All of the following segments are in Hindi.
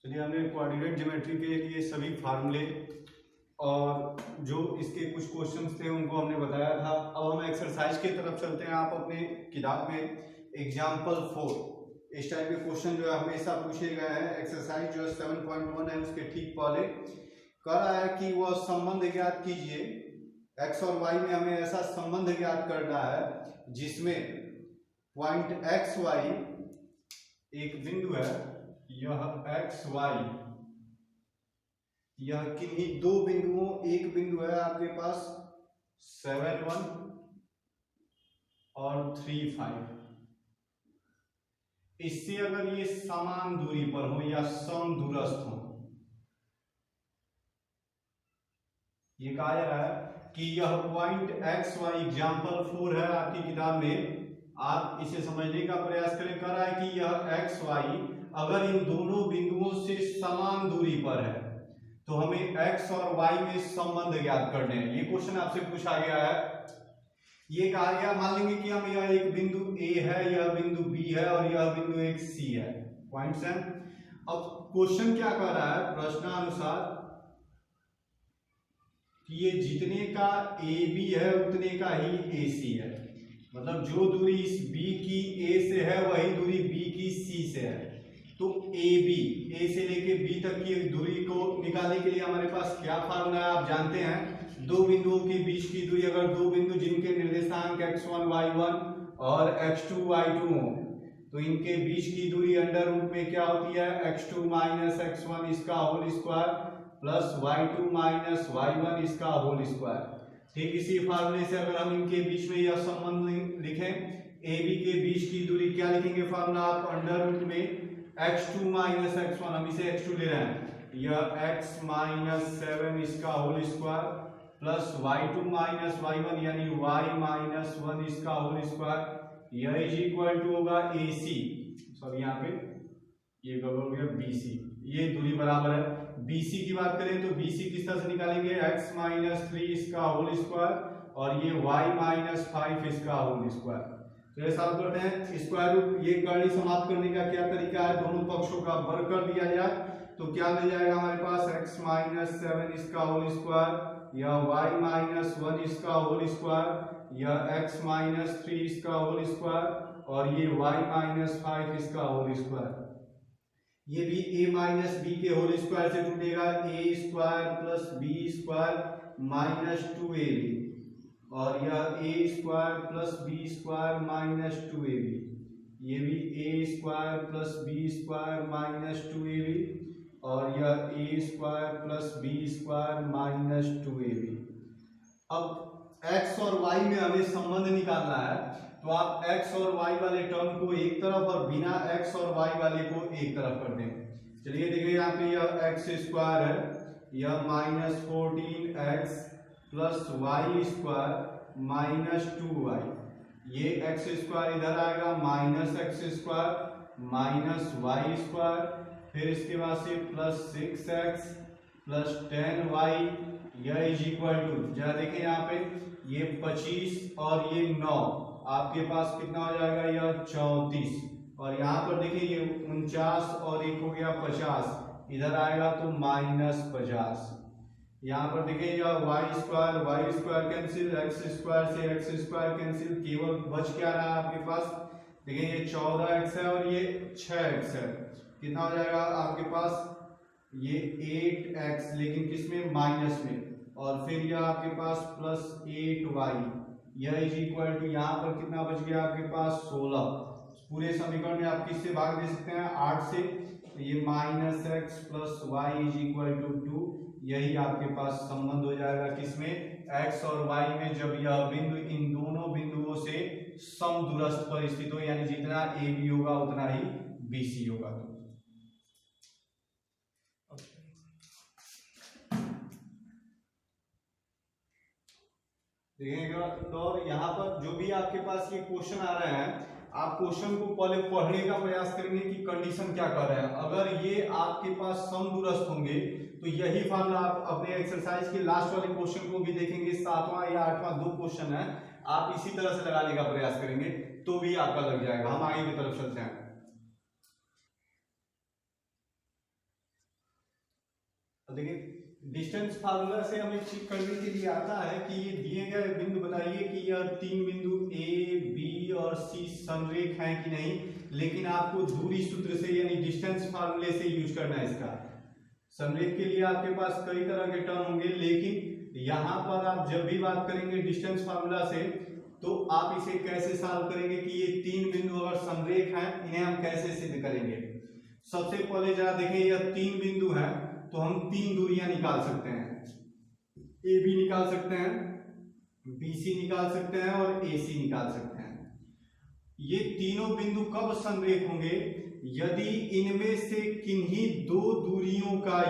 चलिए, हमने कोऑर्डिनेट ज्योमेट्री के लिए सभी फार्मूले और जो इसके कुछ क्वेश्चंस थे उनको हमने बताया था। अब हम एक्सरसाइज की तरफ चलते हैं। आप अपने किताब में एग्जाम्पल 4 इस टाइप के क्वेश्चन जो है हमेशा पूछे गए हैं। एक्सरसाइज जो है 7.1 है, उसके ठीक पहले कह रहा है कि वह संबंध ज्ञात कीजिए। एक्स और वाई में हमें ऐसा संबंध ज्ञात करना है जिसमें पॉइंट एक्स वाई एक बिंदु है, यह एक्स वाई, यह किन्हीं दो बिंदुओं, एक बिंदु है आपके पास 7,1 और 3,5, इससे अगर ये समान दूरी पर हो या समदूरस्थ हो, ये कहा जा रहा है कि यह पॉइंट एक्स वाई एग्जाम्पल 4 है आपकी किताब में। आप इसे समझने का प्रयास करें। कह रहा है कि यह एक्स वाई अगर इन दोनों बिंदुओं से समान दूरी पर है तो हमें एक्स और वाई में संबंध ज्ञात करने हैं। ये क्वेश्चन आपसे पूछा गया है। ये कहा गया, मान लेंगे कि हम यह एक बिंदु ए है, यह बिंदु बी है और यह बिंदु एक सी है, पॉइंट्स हैं। अब क्वेश्चन क्या कह रहा है प्रश्नानुसार कि ये जितने का ए बी है उतने का ही ए सी है, मतलब जो दूरी इस बी की ए से है वही दूरी बी की सी से है। तो ए बी, ए से लेके बी तक की दूरी को निकालने के लिए हमारे पास क्या फार्मूला है आप जानते हैं। दो बिंदुओं के बीच की दूरी, अगर दो बिंदु जिनके निर्देशांक x1 y1 और x2 y2 हो तो इनके बीच की दूरी अंडर रूट में क्या होती है, x2 माइनस x1 इसका whole square plus y2 minus y1 इसका होल स्क्वायर। ठीक इसी फार्मूले से अगर हम इनके बीच में यह संबंध लिखें, ए बी के बीच की दूरी क्या लिखेंगे फार्मूला आप, अंडर रूट में x2 माइनस x1, हम इसे x2 ले रहे हैं, यह x माइनस 7 इसका whole square plus y2 minus y1 यानी y माइनस 1 इसका होल स्क्वायर, यह इज इक्वल टू होगा AC, सॉरी यहाँ पे ये हो गया BC। ये दूरी बराबर है। BC की बात करें तो BC किस तरह से निकालेंगे, x माइनस 3 इसका होल स्क्वायर और ये y माइनस 5 इसका होल स्क्वायर। तो ये सॉल्व करते हैं। स्क्वायर रूट ये करनी समाप्त करने का क्या तरीका है, दोनों पक्षों का वर्ग कर दिया जाए तो क्या मिल जाएगा हमारे पास, x माइनस 7 इसका होल स्क्वायर, यह y माइनस 1 इसका होल स्क्वायर, यह x माइनस 3 इसका होल स्क्वायर और ये y माइनस 5 इसका होल स्क्वायर। ये भी a माइनस बी के होल स्क्वायर से टूटेगा, a square plus B square minus 2ab और यह a square plus B square minus 2ab, ये भी a square plus B square minus 2ab और यह a square plus B square minus 2ab। अब x और y में हमें संबंध निकालना है तो आप x और y वाले टर्म को एक तरफ और बिना x और y वाले को एक तरफ कर दें। चलिए देखिए यहाँ पे यह x स्क्वायर है, यह minus 14x plus Y square minus 2y, ये x स्क्वायर इधर आएगा minus x square minus Y square, फिर इसके बाद से प्लस 6x प्लस 10y, यह इज इक्वल टू, जरा देखें यहाँ पे ये 25 और ये 9, आपके पास कितना हो जाएगा, यह 34 और यहाँ पर देखिए ये 49 और एक हो गया 50, इधर आएगा तो माइनस 50। यहाँ पर देखिए यह Y square cancel, X square से एक्स स्क्वायर कैंसिल, केवल बच क्या रहा है आपके पास, देखिए ये 14x है और ये 6x है, कितना हो जाएगा आपके पास, ये 8x लेकिन किसमें, माइनस में, और फिर यह आपके पास प्लस 8y, यह इज इक्वल टू यहाँ पर कितना बच गया आपके पास 16। पूरे समीकरण में आप किससे भाग दे सकते हैं, 8 से, तो ये minus x plus Y is equal to 2, यही आपके पास संबंध हो जाएगा किसमें, x और y में, जब यह बिंदु इन दोनों बिंदुओं से समदूरस्थ पर स्थित हो, यानी जितना ए बी होगा उतना ही बी सी होगा। देखिएगा और यहाँ पर जो भी आपके पास ये क्वेश्चन आ रहे हैं, आप क्वेश्चन को पहले पढ़ने का प्रयास करेंगे कि कंडीशन क्या कर रहे हैं। अगर ये आपके पास समदूरस्थ होंगे तो यही फार्मूला आप अपने एक्सरसाइज के लास्ट वाले क्वेश्चन को भी देखेंगे, 7वां या 8वां 2 क्वेश्चन है, आप इसी तरह से लगाने का प्रयास करेंगे। तो भी आपका लग जाएगा। हम आगे की तरफ चलते हैं। तो देखिए डिस्टेंस फार्मूला से हमें चेक करने के लिए आता है कि ये दिए गए बिंदु बताइए कि यह तीन बिंदु ए बी और सी समरेख हैं कि नहीं, लेकिन आपको दूरी सूत्र से यानी डिस्टेंस फार्मूले से यूज करना है इसका। समरेख के लिए आपके पास कई तरह के टर्म होंगे, लेकिन यहाँ पर आप जब भी बात करेंगे डिस्टेंस फार्मूला से तो आप इसे कैसे सॉल्व करेंगे कि ये तीन बिंदु अगर समरेख हैं इन्हें हम कैसे सिद्ध करेंगे। सबसे पहले जरा देखें यह तीन बिंदु हैं तो हम तीन दूरियां निकाल सकते हैं, ए बी निकाल सकते हैं, बी सी निकाल सकते हैं और ए सी निकाल सकते हैं। ये तीनों बिंदु कब समरेख होंगे? यदि इनमें से किन्हीं दो दूरियों का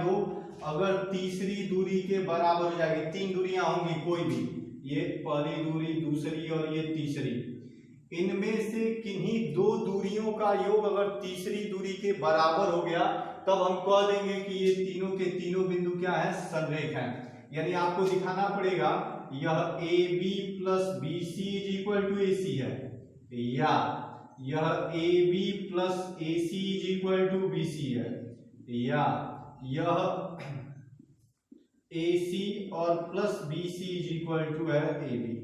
योग अगर तीसरी दूरी के बराबर हो जाएगी। तीन दूरियां होंगी कोई भी, ये पहली दूरी, दूसरी और ये तीसरी, इनमें से किन्हीं दो दूरियों का योग अगर तीसरी दूरी के बराबर हो गया तब हम कह देंगे कि ये तीनों के तीनों बिंदु क्या है? समरेख हैं। यानी आपको दिखाना पड़ेगा यह A B plus B C is equal to A C है, या यह A B plus A C is equal to B C है, या यह ए सी और plus B C is equal to है ए बी।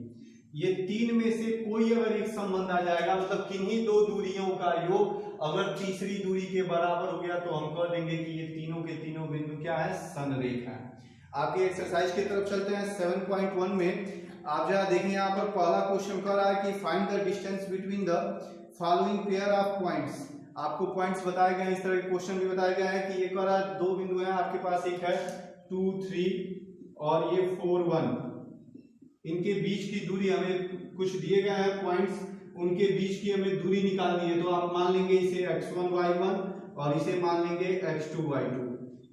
ये तीन में से कोई अगर एक संबंध आ जाएगा, मतलब किन्हीं दो दूरियों का योग अगर तीसरी दूरी के बराबर हो गया तो हम कह देंगे कि ये तीनों के तीनों बिंदु क्या है? समरेख है। आपके एक्सरसाइज की तरफ चलते हैं। 7.1 में आप जरा देखें, यहाँ पर पहला क्वेश्चन कर रहा है कि find the distance between the following pair of points. आपको पॉइंट्स बताए गए, इस तरह के क्वेश्चन भी बताया गया है कि ये कह रहा है दो बिंदु हैं आपके पास, एक है 2 3 और ये 4 1, इनके बीच की दूरी हमें कुछ दिए गए हैं पॉइंट्स, उनके बीच की हमें दूरी निकालनी है। तो आप मान लेंगे इसे x1 y1 और इसे मान लेंगे x2 y2।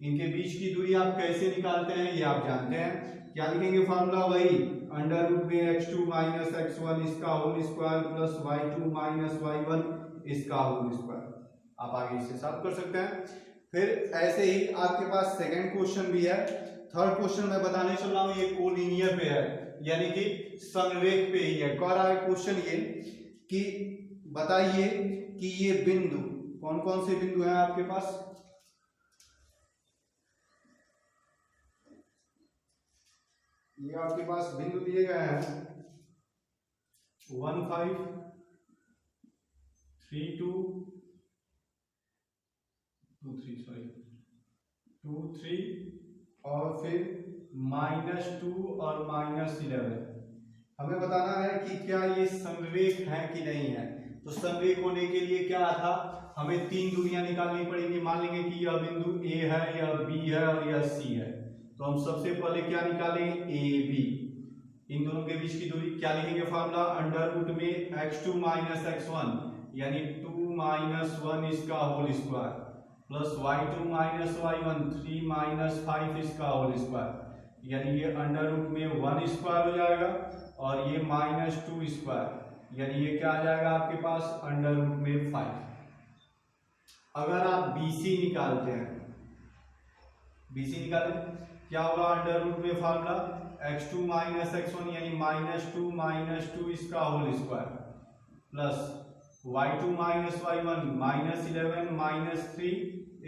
इनके बीच की दूरी आप कैसे निकालते हैं ये आप जानते हैं। क्या लिखेंगे फॉर्मूला? वही अंडर रूट में x2 माइनस x1 इसका whole square plus y2 minus y1 इसका होल स्क्वायर। आप आगे इसे सॉल्व कर सकते हैं। फिर ऐसे ही आपके पास सेकेंड क्वेश्चन भी है। थर्ड क्वेश्चन मैं बताने चल रहा हूँ, ये कोलिनियर पे है, यानी कि समरेख पे ही है। कह रहा है क्वेश्चन ये कि बताइए कि ये बिंदु कौन कौन से बिंदु हैं आपके पास? ये आपके पास बिंदु दिए गए हैं 1 5 3 2 2 3 सॉरी 2 3 और फिर -2 और -11। हमें बताना है कि क्या ये समरेख है कि नहीं है। तो समरेख होने के लिए क्या था? हमें तीन दूरियां निकालनी पड़ेंगी। मान लेंगे कि यह बिंदु ए है, यह बी है और यह सी है। तो हम सबसे पहले क्या निकालेंगे? A B. इन दोनों के बीच की दूरी क्या लिखेंगे? फॉर्मूला अंडर रूट में x2 माइनस x1 यानी 2 माइनस 1 इसका whole square plus y2 minus y1 3 minus 5 इसका होल स्क्वायर, यानी ये अंडर रूट में 1 स्क्वायर हो जाएगा और ये -2 स्क्वायर, यानी ये क्या आ जाएगा आपके पास? अंडर रूट में 5। अगर आप BC निकालते हैं, BC निकालें क्या होगा? अंडर रूट में फॉर्मूला x2 माइनस x1 यानी -2 इसका whole square plus y2 minus y1 -11 -3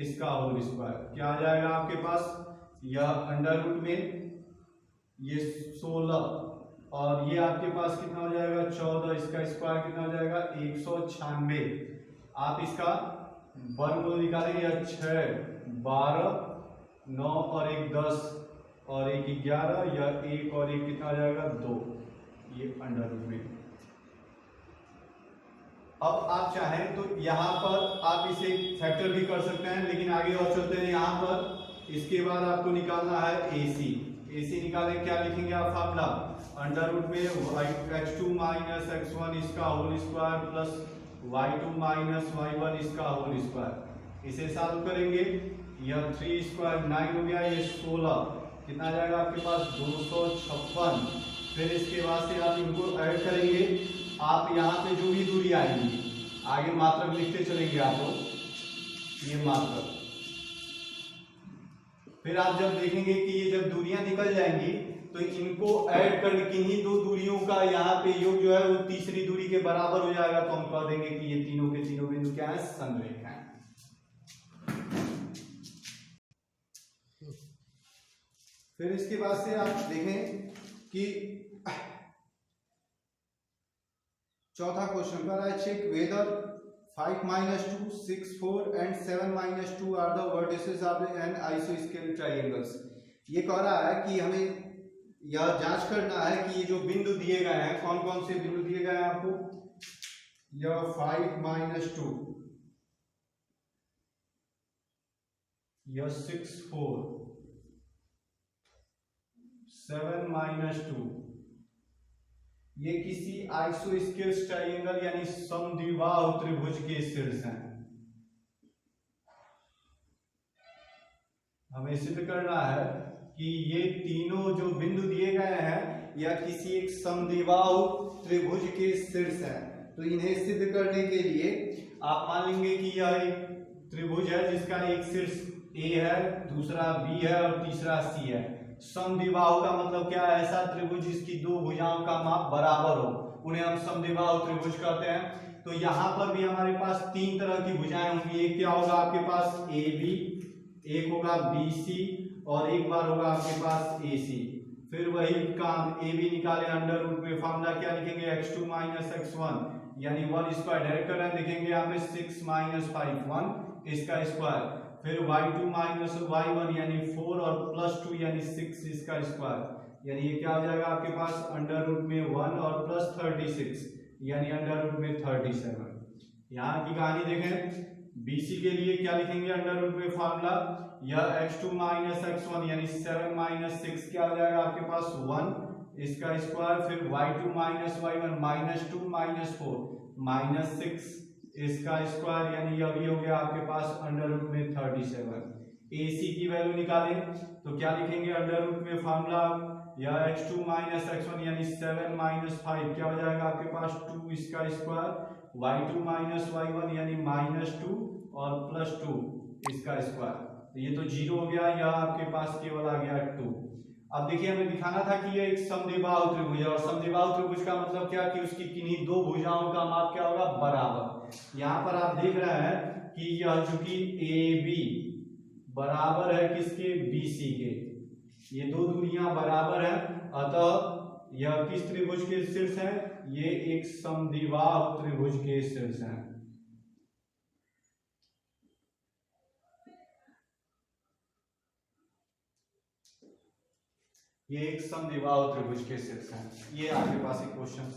इसका होल स्क्वायर। क्या आ जाएगा आपके पास? यह अंडर रूट में ये 16 और ये आपके पास कितना हो जाएगा? 14, इसका स्क्वायर कितना हो जाएगा? 196। आप इसका वर्गमूल निकालेंगे, यह 6 12 9 और 1 10 और 1 11, या 1 और 1 कितना आ जाएगा? 2, ये अंडर रूट में। अब आप चाहें तो यहाँ पर आप इसे फैक्टर भी कर सकते हैं, लेकिन आगे और चलते हैं। यहाँ पर इसके बाद आपको निकालना है AC। AC निकालें, क्या लिखेंगे आप? फॉर्मूला अंडर रूट में x2 माइनस x1 इसका whole square plus y2 minus y1 इसका होल स्क्वायर। इसे सॉल्व करेंगे, यह 3 स्क्वायर 9 हो गया, ये 16 कितना आ जाएगा आपके पास? 256। फिर इसके बाद से आप इनको ऐड करेंगे। आप यहाँ पे जो भी दूरी आएंगी, आगे मात्रक लिखते चलेंगे आप लोग, ये मात्रक। फिर आप जब देखेंगे कि ये जब दूरियां निकल जाएंगी तो इनको ऐड करके किन्हीं दो दूरियों का यहाँ पे योग जो है वो तीसरी दूरी के बराबर हो जाएगा, तो हम कह देंगे कि ये तीनों के तीनों बिंदु क्या है, संरेखा है। फिर इसके बाद से आप देखें कि चौथा क्वेश्चन कर रहा है, check whether 5 - 2, 6, 4 and 7 - 2 are the vertices of an आइसोस्केल ट्रायंगल्स। ये कह रहा है कि हमें यह जांच करना है कि ये जो बिंदु दिए गए हैं, कौन कौन से बिंदु दिए गए हैं आपको, यह 5 - 2, यह 6, 4, 7 - 2, ये किसी आइसोस्केल ट्रायंगल यानी समद्विबाहु त्रिभुज के शीर्ष हैं। हमें सिद्ध करना है कि ये तीनों जो बिंदु दिए गए हैं या किसी एक समद्विबाहु त्रिभुज के शीर्ष है। तो इन्हें सिद्ध करने के लिए आप मान लेंगे कि यह एक त्रिभुज है जिसका एक शीर्ष A है, दूसरा B है और तीसरा C है। समद्विबाहु का मतलब क्या है, ऐसा त्रिभुज जिसकी दो भुजाओं का माप बराबर हो, उन्हें हम समद्विबाहु त्रिभुज कहते हैं। तो यहाँ पर भी हमारे पास तीन तरह की भुजाएं होंगी। एक क्या होगा आपके पास AB, एक होगा BC और एक बार होगा आपके पास AC। फिर वही काम AB निकाले अंडर रूट में फॉर्मूला क्या लिखेंगे, x2 - x1 यानी 1 स्क्वायर। डायरेक्ट करना देखेंगे यहाँ पे 6 - 5 1 इसका स्क्वायर। फिर y2 - y1 यानी 4 और +2 यानी 6 इसका स्क्वायर। यानी ये क्या हो जाएगा आपके पास अंडर रूट में 1 और प्लस 36 यानी अंडर रूट में 37। यहाँ की कहानी देखें, BC के लिए क्या लिखेंगे अंडर रूट में फॉर्मूला, यह x2 - x1 यानी 7 - 6 क्या हो जाएगा आपके पास 1 इसका स्क्वायर। फिर y2 - y1 -2 - 4 -6 इसका स्क्वायर यानी यह भी हो गया आपके पास अंडर रूट में 37। AC की वैल्यू निकालें तो क्या लिखेंगे अंडर रूट में फॉर्मूला, यह x2 - x1 यानी 7 - 5 क्या हो जाएगा आपके पास 2 इसका स्क्वायर। y2 - y1 यानी -2 और +2 इसका स्क्वायर। तो ये तो 0 हो गया, यह आपके पास केवल आ गया 2। अब देखिए हमें दिखाना था कि यह एक समद्विबाहु त्रिभुज है, और समद्विबाहु त्रिभुज का मतलब क्या कि उसकी किन्हीं दो भुजाओं का माप क्या होगा, बराबर। यहाँ पर आप देख रहे हैं कि यह चूंकि AB बराबर है किसके, BC के, ये दो दूरियां बराबर हैं, अतः यह किस त्रिभुज के शीर्ष है, ये एक समद्विबाहु त्रिभुज के शीर्ष है। ये एक समद्विबाहु त्रिभुज के शीर्ष है। ये आपके पास एक क्वेश्चन